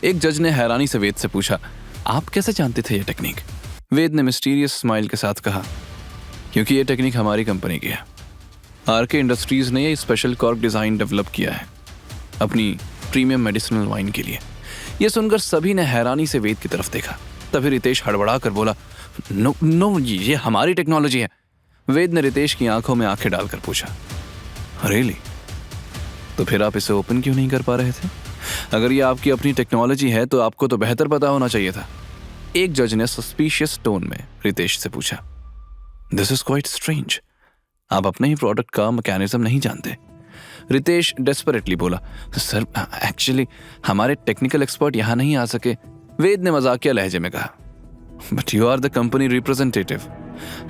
एक जज ने हैरानी से वेद से पूछा, आप कैसे जानते थे ये टेक्निक? वेद ने मिस्टीरियस स्माइल के साथ कहा, क्योंकि ये टेक्निक हमारी कंपनी की है। आरके इंडस्ट्रीज ने ये स्पेशल कॉर्क डिजाइन डेवलप किया है अपनी प्रीमियम मेडिसिनल वाइन के लिए। ये सुनकर सभी ने हैरानी से वेद की तरफ देखा। तभी रितेश हड़बड़ा कर बोला, नो, ये हमारी टेक्नोलॉजी है। वेद ने रितेश की आंखों में आंखें डालकर पूछा, रियली? तो फिर आप इसे ओपन क्यों नहीं कर पा रहे थे? अगर ये आपकी अपनी टेक्नोलॉजी है तो आपको तो बेहतर पता होना चाहिए था। एक जज ने सस्पिशियस टोन में रितेश से पूछा, दिस इज क्वाइट स्ट्रेंज, आप अपने ही प्रोडक्ट का मैकेनिज्म नहीं जानते। रितेश डेस्परेटली बोला, सर एक्चुअली हमारे टेक्निकल एक्सपर्ट यहां नहीं आ सके। वेद ने मजाकिया लहजे में कहा, but you are the company representative.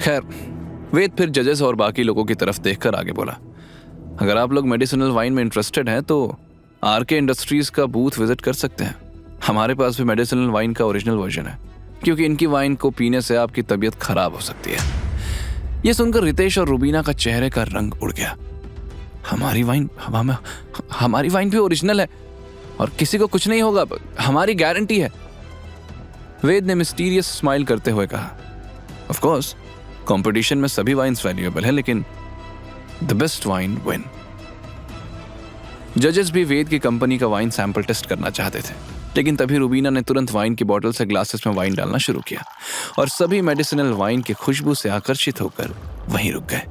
खैर, वेद फिर जजेस और बाकी लोगों की तरफ देखकर आगे बोला, अगर आप लोग मेडिसिनल वाइन में इंटरेस्टेड हैं तो आरके इंडस्ट्रीज का बूथ विजिट कर सकते हैं। हमारे पास भी मेडिसिनल वाइन का ओरिजिनल वर्जन है, क्योंकि इनकी वाइन को पीने से आपकी तबीयत खराब हो सकती है। यह सुनकर रितेश और रुबीना का चेहरे का रंग उड़ गया। हमारी वाइन भी ओरिजिनल है और किसी को कुछ नहीं होगा, हमारी गारंटी है। वेद ने मिस्टीरियस स्माइल करते हुए कहा, ऑफ कोर्स कंपटीशन में सभी वाइन्स वैल्यूएबल है, लेकिन द बेस्ट वाइन विन। जजेस भी वेद की कंपनी का वाइन सैंपल टेस्ट करना चाहते थे, लेकिन तभी रुबीना ने तुरंत वाइन की बोतल से ग्लासेस में वाइन डालना शुरू किया और सभी मेडिसिनल वाइन की खुशबू से आकर्षित होकर वहीं रुक गए।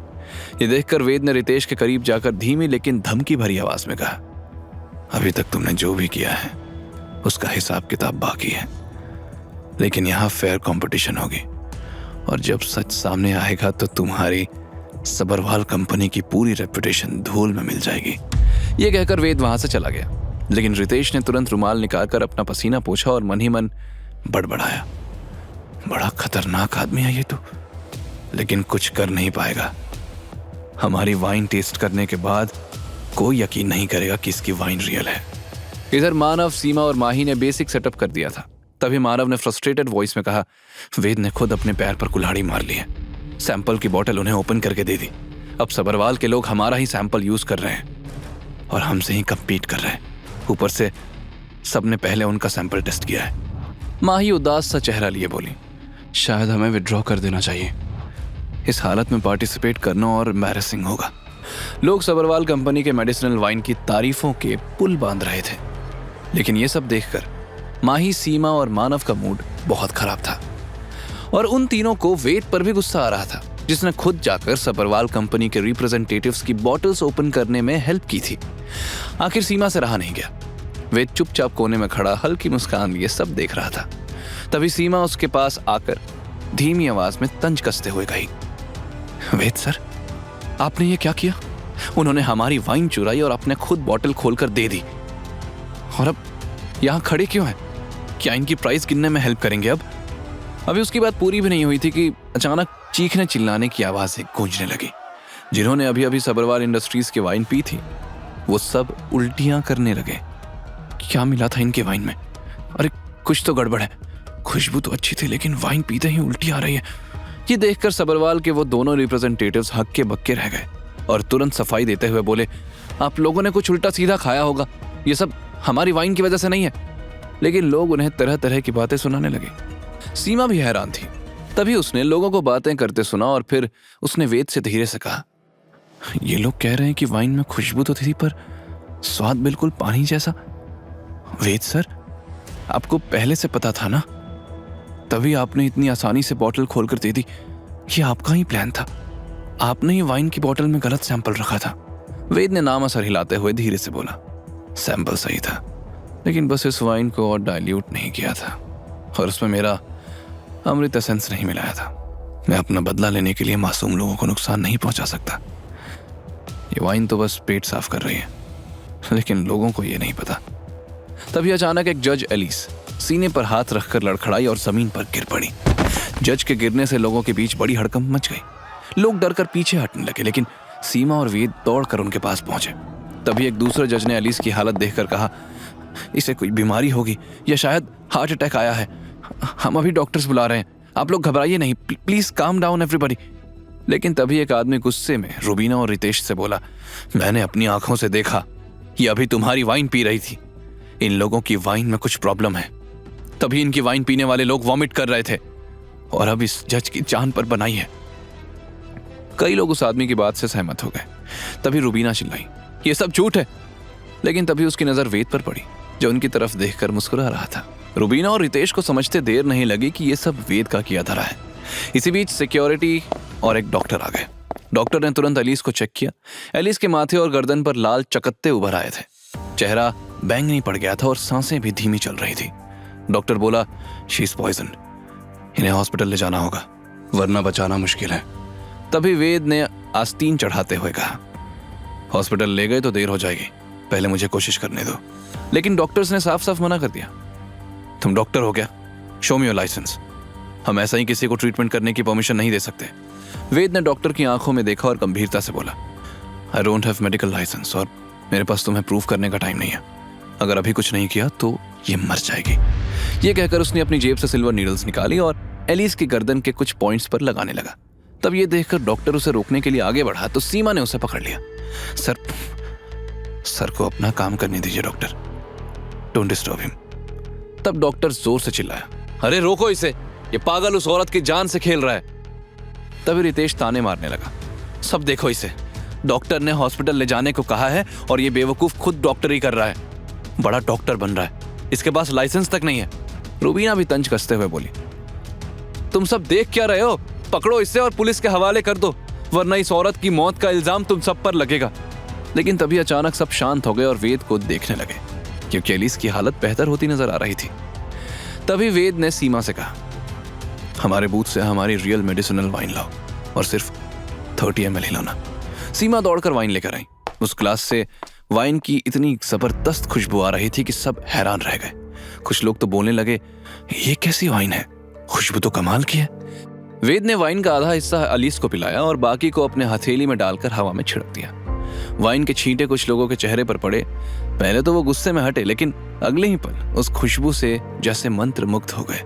ये देखकर वेद ने रितेश के करीब जाकर धीमी लेकिन धमकी भरी आवाज में कहा, अभी तक तुमने जो भी किया है उसका हिसाब किताब बाकी है, लेकिन यहां फेयर कंपटीशन होगी और जब सच सामने आएगा तो तुम्हारी सबरवाल कंपनी की पूरी रेपुटेशन धूल में मिल जाएगी। ये कहकर वेद वहां से चला गया, लेकिन रितेश ने तुरंत रुमाल निकालकर अपना पसीना पोंछा और मन ही मन बड़बड़ाया, बड़ा खतरनाक आदमी है ये तो, लेकिन कुछ कर नहीं पाएगा। हमारी वाइन टेस्ट करने के बाद कोई यकीन नहीं करेगा कि इसकी वाइन रियल है। इधर मानव, सीमा और माही ने बेसिक सेटअप कर दिया था। तभी मानव ने फ्रस्ट्रेटेड वॉइस में कहा, वेद ने खुद अपने पैर पर कुल्हाड़ी मार ली है। सैंपल की बोतल उन्हें ओपन करके दे दी। अब सबरवाल के लोग हमारा ही सैंपल यूज कर रहे हैं और हमसे ही कम्पीट कर रहे हैं। ऊपर से सबने पहले उनका सैंपल टेस्ट किया है। माही उदास सा चेहरा लिए बोली, शायद हमें विड्रॉ कर देना चाहिए। इस हालत में पार्टिसिपेट करना और एम्बैरेसिंग होगा। लोग सबरवाल कंपनी के मेडिसिनल वाइन की तारीफों के पुल बांध रहे थे, लेकिन ये सब देखकर माही, सीमा और मानव का मूड बहुत खराब था और उन तीनों को वेद पर भी गुस्सा आ रहा था, जिसने खुद जाकर सबरवाल कंपनी के रिप्रेजेंटेटिव्स की बॉटल्स ओपन करने में हेल्प की थी। आखिर सीमा से रहा नहीं गया। वेद चुपचाप कोने में खड़ा हल्की मुस्कान लिए सब देख रहा था। तभी सीमा उसके पास आकर धीमी आवाज में तंज कसते हुए कही, वेद सर, आपने ये क्या किया? उन्होंने हमारी वाइन चुराई और आपने खुद बॉटल खोलकर दे दी, और अब यहां खड़े क्यों हैं? क्या इनकी प्राइस गिनने में हेल्प करेंगे? अब अभी उसकी बात पूरी भी नहीं हुई थी कि अचानक चीखने चिल्लाने की आवाजें गूंजने लगी। जिन्होंने अभी अभी सबरवाल इंडस्ट्रीज की वाइन पी थी वो सब उल्टियां करने लगे। क्या मिला था इनके वाइन में? अरे कुछ तो गड़बड़ है। खुशबू तो अच्छी थी, लेकिन वाइन पीते ही उल्टी आ रही है। ये देखकर सबरवाल के वो दोनों रिप्रेजेंटेटिव्स हक्के बक्के रह गए और तुरंत सफाई देते हुए बोले, आप लोगों ने कुछ उल्टा सीधा खाया होगा, ये सब हमारी वाइन की वजह से नहीं है। लेकिन लोग उन्हें तरह तरह की बातें सुनाने लगे। सीमा भी हैरान थी। तभी उसने लोगों को बातें करते सुना और फिर उसने वेद से धीरे से कहा, ये लोग कह रहे हैं कि वाइन में खुशबू तो थी पर स्वाद बिल्कुल पानी जैसा। वेद सर, आपको पहले से पता था ना? तभी आपने इतनी आसानी से बोतल खोलकर दे दी। ये आपका ही प्लान था। आपने ही वाइन की बोतल में गलत सैंपल रखा था। वेद ने नाम असर हिलाते हुए धीरे से बोला, सैंपल सही था, लेकिन बस इस वाइन को और डाइल्यूट नहीं किया था और उसमें मेरा अमृत एसेंस नहीं मिलाया था। मैं अपना बदला लेने के लिए मासूम लोगों को नुकसान नहीं पहुंचा सकता। ये वाइन तो बस पेट साफ कर रही है, लेकिन लोगों को ये नहीं पता। तभी अचानक एक जज एलिस सीने पर हाथ रखकर लड़खड़ाई और जमीन पर गिर पड़ी। जज के गिरने से लोगों के बीच बड़ी हड़कंप मच गई। लोग डरकर पीछे हटने लगे, लेकिन सीमा और वेद दौड़कर उनके पास पहुंचे। तभी एक दूसरे जज ने एलिस की हालत देखकर कहा, इसे कोई बीमारी होगी या शायद हार्ट अटैक आया है। हम अभी डॉक्टर्स बुला रहे हैं, आप लोग घबराइए नहीं, प्लीज काम डाउन एवरीबॉडी। लेकिन तभी एक आदमी गुस्से में रुबीना और रितेश से बोला, मैंने अपनी आंखों से देखा, ये अभी तुम्हारी वाइन पी रही थी। इन लोगों की वाइन में कुछ प्रॉब्लम है, तभी इनकी वाइन पीने वाले लोग वॉमिट कर रहे थे और अब इस जज की जान पर बनाई है। कई लोग उस आदमी की बात से सहमत हो गए। तभी रुबीना चिल्लाई, ये सब झूठ है। लेकिन तभी उसकी नजर वेद पर पड़ी, जो उनकी तरफ देखकर मुस्कुरा रहा था। रुबीना और रितेश को समझते देर नहीं लगी कि ये सब वेद का किया धरा है। इसी बीच सिक्योरिटी और एक डॉक्टर आ गए। डॉक्टर ने तुरंत एलिस को चेक किया। एलिस के माथे और गर्दन पर लाल चकत्ते उभर आए थे, चेहरा बैंगनी पड़ गया था और सांसें भी धीमी चल रही थी। डॉक्टर बोला, शी इज पॉइजन, इन्हें हॉस्पिटल ले जाना होगा वरना बचाना मुश्किल है। तभी वेद ने आस्तीन चढ़ाते हुए कहा, हॉस्पिटल ले गए तो देर हो जाएगी, पहले मुझे कोशिश करने दो। लेकिन डॉक्टर्स ने साफ साफ मना कर दिया, तुम डॉक्टर हो क्या, शो मी योर लाइसेंस, हम ऐसा ही किसी को ट्रीटमेंट करने की परमिशन नहीं दे सकते। वेद ने डॉक्टर की आंखों में देखा और गंभीरता से बोला, I don't have medical licence और मेरे पास तुम्हें प्रूफ करने का टाइम नहीं है। अगर अभी कुछ नहीं किया तो ये मर जाएगी। ये कहकर उसने अपनी जेब से सिल्वर नीडल्स निकाली और एलिस की गर्दन के कुछ पॉइंट्स पर लगाने लगा। तब ये देखकर डॉक्टर उसे रोकने के लिए आगे बढ़ा तो सीमा ने उसे पकड़ लिया। सर को अपना काम करने दीजिए डॉक्टर, डोंट डिस्टर्ब हिम। तब डॉक्टर जोर से चिल्लाया, अरे रोको इसे, ये पागल उस औरत की जान से खेल रहा है। तभी रितेश ताने मारने लगा, सब देखो इसे, डॉक्टर ने हॉस्पिटल ले जाने को कहा है और ये बेवकूफ खुद डॉक्टरी कर रहा है, बड़ा डॉक्टर बन रहा है, इसके पास लाइसेंस तक नहीं है। रुबीना भी तंज कसते हुए बोली, तुम सब देख क्या रहे हो, पकड़ो इसे और पुलिस के हवाले कर दो, वरना इस औरत की मौत का इल्जाम तुम सब पर लगेगा। लेकिन तभी अचानक सब शांत हो गए और वेद को देखने लगे, क्योंकि एलिस की हालत बेहतर होती नजर आ रही थी। तभी वेद ने सीमा से कहा, हमारे बूथ से हमारी रियल मेडिसिनल वाइन लाओ और सिर्फ 30 ml ही लाना। सीमा दौड़कर वाइन लेकर आई। उस ग्लास से वाइन की इतनी जबरदस्त खुशबू आ रही थी कि सब हैरान रह गए। कुछ लोग तो बोलने लगे, ये कैसी वाइन है, खुशबू तो कमाल की है। वेद ने वाइन का आधा हिस्सा एलिस को पिलाया और बाकी को अपने हथेली में डालकर हवा में छिड़क दिया। वाइन के छींटे कुछ लोगों के चेहरे पर पड़े। पहले तो वो गुस्से में हटे, लेकिन अगले ही पल उस खुशबू से जैसे मंत्र मुग्ध हो गए।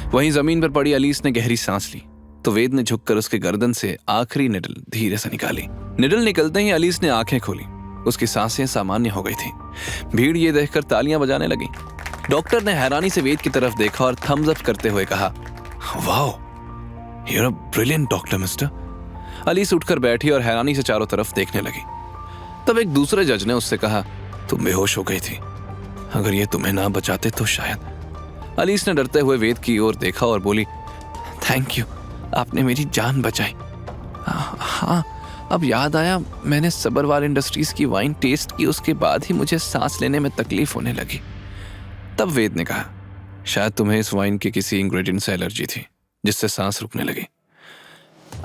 वहीं जमीन पर पड़ी एलिस ने गहरी सांस ली तो वेद ने झुककर उसके गर्दन से आखिरी निडल धीरे से निकाली। निडल निकलते ही एलिस ने आंखें खोली, उसकी सांसें सामान्य हो गई थी। भीड़ ये देखकर तालियां बजाने लगी। डॉक्टर ने हैरानी से वेद की तरफ देखा और थम्स अप करते हुए कहा, wow, you are a brilliant doctor mister. Alice उठकर बैठी और हैरानी से चारों तरफ देखने लगी। तब एक दूसरे जज ने उससे कहा, तुम बेहोश हो गई थी, अगर ये तुम्हें ना बचाते तो शायद। एलिस ने डरते हुए वेद की ओर देखा और बोली, थैंक यू, आपने मेरी जान बचाई। हाँ, अब याद आया, मैंने सबरवाल इंडस्ट्रीज की वाइन टेस्ट की, उसके बाद ही मुझे सांस लेने में तकलीफ होने लगी। तब वेद ने कहा, शायद तुम्हें इस वाइन के किसी इंग्रेडिएंट से एलर्जी थी जिससे सांस रुकने लगी।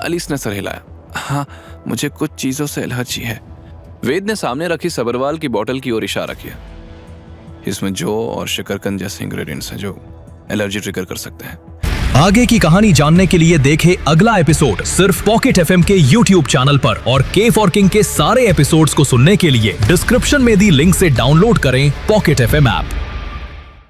एलिस ने सर हिलाया, हाँ, मुझे कुछ चीजों से एलर्जी है। वेद ने सामने रखी सबरवाल की बोतल की ओर इशारा किया। इसमें जौ और शकरकंद जैसे इंग्रेडिएंट्स हैं जो एलर्जी ट्रिगर कर सकते हैं। आगे की कहानी जानने के लिए देखें अगला एपिसोड सिर्फ पॉकेट एफएम के यूट्यूब चैनल पर, और के फॉर किंग के सारे एपिसोड्स को सुनने के लिए डिस्क्रिप्शन में दी लिंक से डाउनलोड करें पॉकेट एफएम ऐप।